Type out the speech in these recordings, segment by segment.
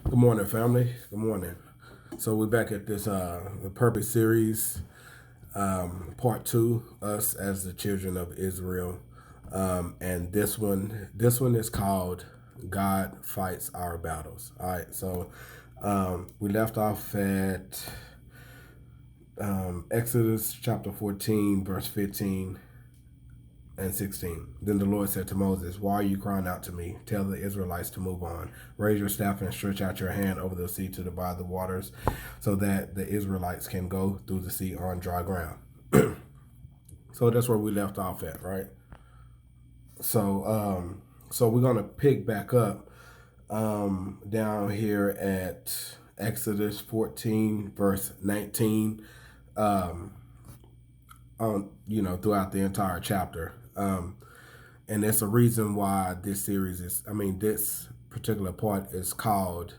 Good morning, family. Good morning. So we're back at this the Purpose series, part two. Us as the children of Israel, and this one is called "God Fights Our Battles." All right. So we left off at Exodus chapter 14, verse 15 and 16. Then the Lord said to Moses, "Why are you crying out to me? Tell the Israelites to move on. Raise your staff and stretch out your hand over the sea to divide the waters so that the Israelites can go through the sea on dry ground." So that's where we left off at, right? So we're going to pick back up down here at Exodus 14, verse 19, throughout the entire chapter. And that's a reason why this particular part is called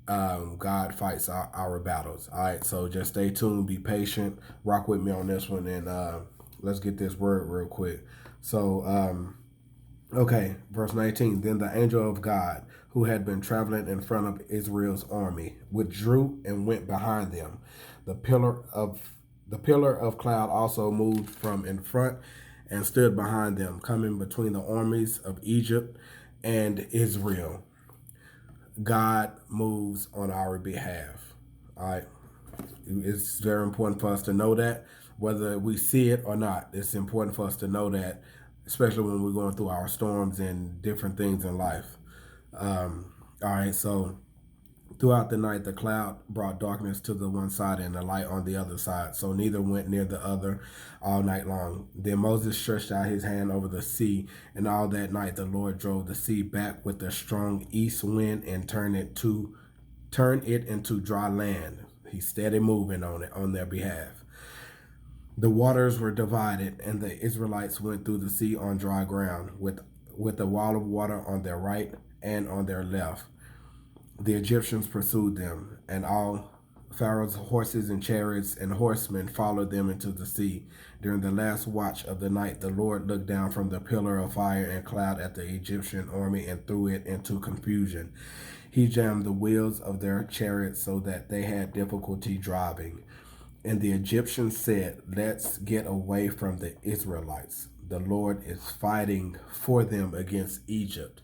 God Fights Our Battles. All right, so just stay tuned, be patient, rock with me on this one, and let's get this word real quick. So, okay, verse 19. Then the angel of God, who had been traveling in front of Israel's army, withdrew and went behind them. The pillar of cloud also moved from in front and stood behind them, coming between the armies of Egypt and Israel. God moves on our behalf. All right. It's very important for us to know that, whether we see it or not. It's important for us to know that, especially when we're going through our storms and different things in life. All right. So throughout the night, the cloud brought darkness to the one side and the light on the other side, so neither went near the other all night long. Then Moses stretched out his hand over the sea, and all that night the Lord drove the sea back with a strong east wind and turned it into dry land. He steady moving on it on their behalf. The waters were divided, and the Israelites went through the sea on dry ground, with a wall of water on their right and on their left. The Egyptians pursued them, and all Pharaoh's horses and chariots and horsemen followed them into the sea. During the last watch of the night, the Lord looked down from the pillar of fire and cloud at the Egyptian army and threw it into confusion. He jammed the wheels of their chariots so that they had difficulty driving. And the Egyptians said, "Let's get away from the Israelites. The Lord is fighting for them against Egypt."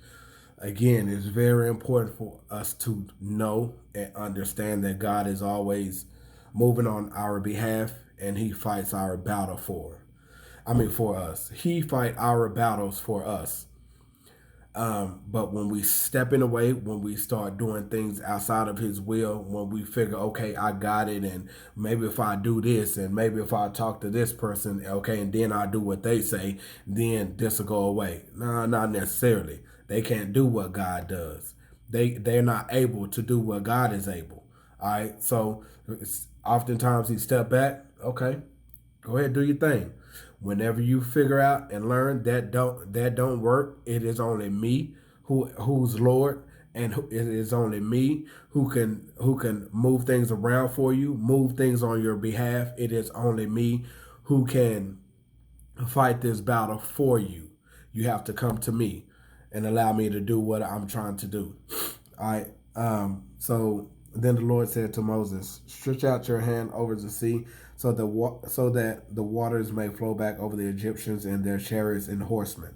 Again, it's very important for us to know and understand that God is always moving on our behalf, and He fights our battle for us. He fight our battles for us. But when we step in the way, when we start doing things outside of His will, when we figure, okay, I got it, and maybe if I do this, and maybe if I talk to this person, okay, and then I do what they say, then this will go away. No, not necessarily. They can't do what God does. They're not able to do what God is able. All right, so oftentimes He step back. Okay, go ahead, do your thing. Whenever you figure out and learn that don't work, it is only me who's Lord, and it is only me who can move things around for you, move things on your behalf. It is only me who can fight this battle for you. You have to come to me and allow me to do what I'm trying to do. All right. So then the Lord said to Moses, "Stretch out your hand over the sea, so that the waters may flow back over the Egyptians and their chariots and horsemen."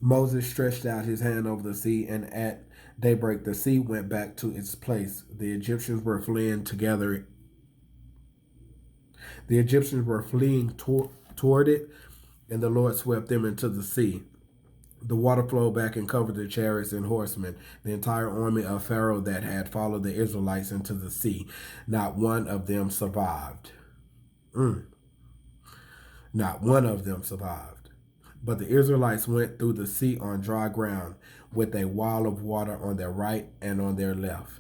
Moses stretched out his hand over the sea, and at daybreak the sea went back to its place. The Egyptians were fleeing together. The Egyptians were fleeing toward it, and the Lord swept them into the sea. The water flowed back and covered the chariots and horsemen, the entire army of Pharaoh that had followed the Israelites into the sea. Not one of them survived. Not one of them survived. But the Israelites went through the sea on dry ground, with a wall of water on their right and on their left.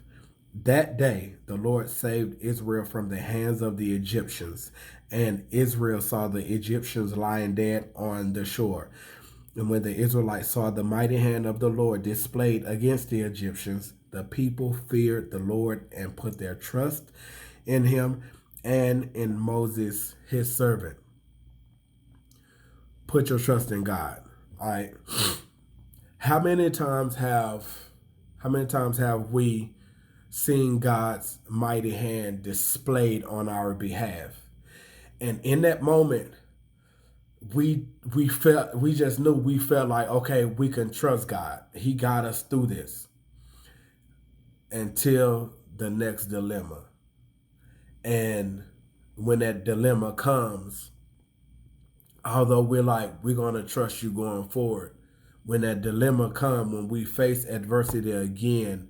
That day the Lord saved Israel from the hands of the Egyptians, and Israel saw the Egyptians lying dead on the shore. And when the Israelites saw the mighty hand of the Lord displayed against the Egyptians, the people feared the Lord and put their trust in Him and in Moses, His servant. Put your trust in God. All right. How many times How many times have we seen God's mighty hand displayed on our behalf? And in that moment, we just knew, we felt like, okay, we can trust God. He got us through this until the next dilemma. And when that dilemma comes, although we're going to trust you going forward, when that dilemma comes, when we face adversity again,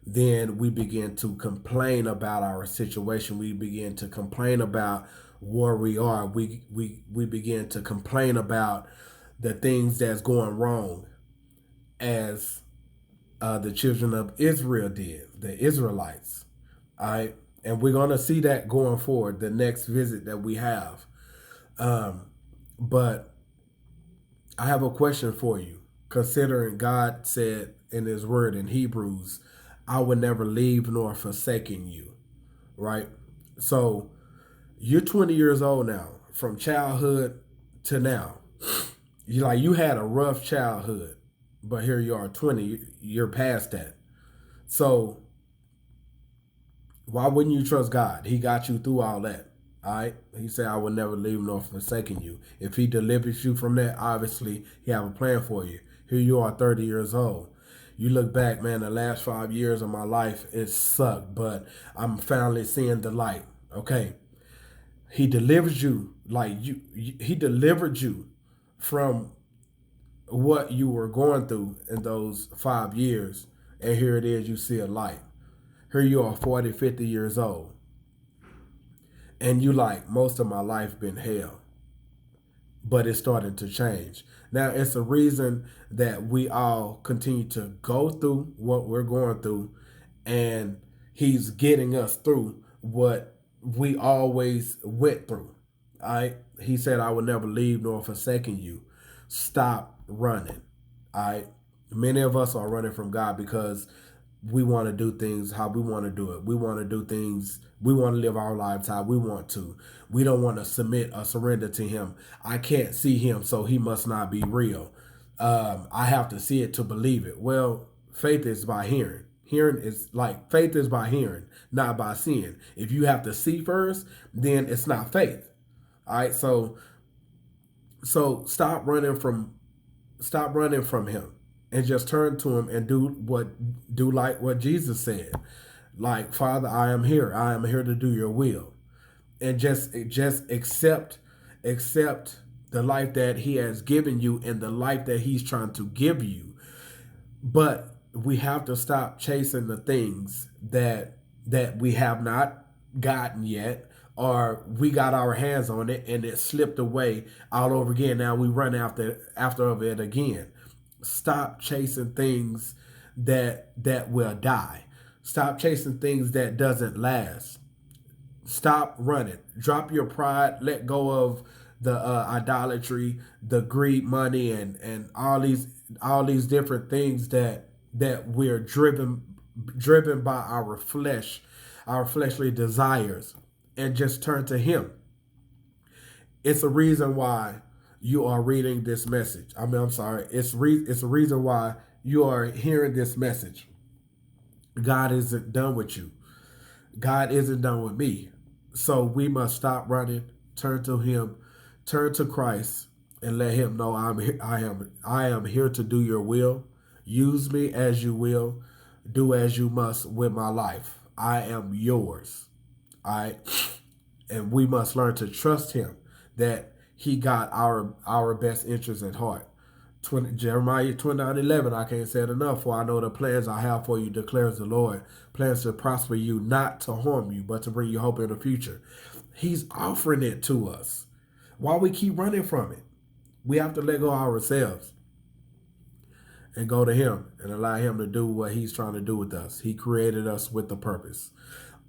then we begin to complain about our situation. We begin to complain about where we are. We begin to complain about the things that's going wrong, as the children of Israel did, the Israelites. All right. And we're going to see that going forward, the next visit that we have. But I have a question for you. Considering God said in his word in Hebrews, I will never leave nor forsaken you, right? So you're 20 years old now, from childhood to now. You had a rough childhood, but here you are 20, you're past that. So why wouldn't you trust God? He got you through all that. All right. He said, I will never leave nor forsaken you. If he delivers you from that, obviously he have a plan for you. Here you are 30 years old. You look back, man, the last 5 years of my life, it sucked, but I'm finally seeing the light. Okay. He delivers you, he delivered you from what you were going through in those 5 years. And here it is, you see a light. Here you are 40, 50 years old. And you most of my life been hell. But it's starting to change. Now, it's a reason that we all continue to go through what we're going through. And he's getting us through what we always went through. All right? He said, I will never leave nor forsaken you. Stop running. All right? Many of us are running from God because we want to do things how we want to do it. We want to do things, we want to live our lives how we want to. We don't want to submit or surrender to him. I can't see him, so he must not be real. I have to see it to believe it. Well, faith is by hearing. Faith is by hearing, not by seeing. If you have to see first, then it's not faith. All right, so stop running from him. And just turn to him and do like what Jesus said. Like, Father, I am here. I am here to do your will. And just accept the life that he has given you and the life that he's trying to give you. But we have to stop chasing the things that we have not gotten yet, or we got our hands on it and it slipped away all over again. Now we run after of it again. Stop chasing things that will die. Stop chasing things that doesn't last. Stop running. Drop your pride. Let go of the idolatry, the greed, money, and all these different things that we're driven by our flesh, our fleshly desires, and just turn to him. It's a reason why you are reading this message. I'm sorry. It's a reason why you are hearing this message. God isn't done with you. God isn't done with me. So we must stop running, turn to him, turn to Christ, and let him know I am here to do your will. Use me as you will. Do as you must with my life. I am yours. All right? And we must learn to trust him, that he got our best interests at heart. Jeremiah 29:11, I can't say it enough, for I know the plans I have for you, declares the Lord. Plans to prosper you, not to harm you, but to bring you hope in the future. He's offering it to us. Why we keep running from it? We have to let go of ourselves and go to him and allow him to do what he's trying to do with us. He created us with a purpose,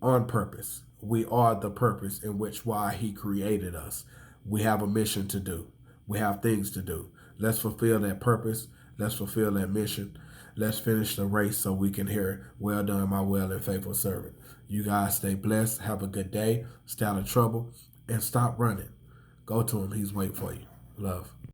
on purpose. We are the purpose in which why he created us. We have a mission to do. We have things to do. Let's fulfill that purpose. Let's fulfill that mission. Let's finish the race so we can hear, well done, my well and faithful servant. You guys stay blessed. Have a good day. Stay out of trouble. And stop running. Go to him. He's waiting for you. Love.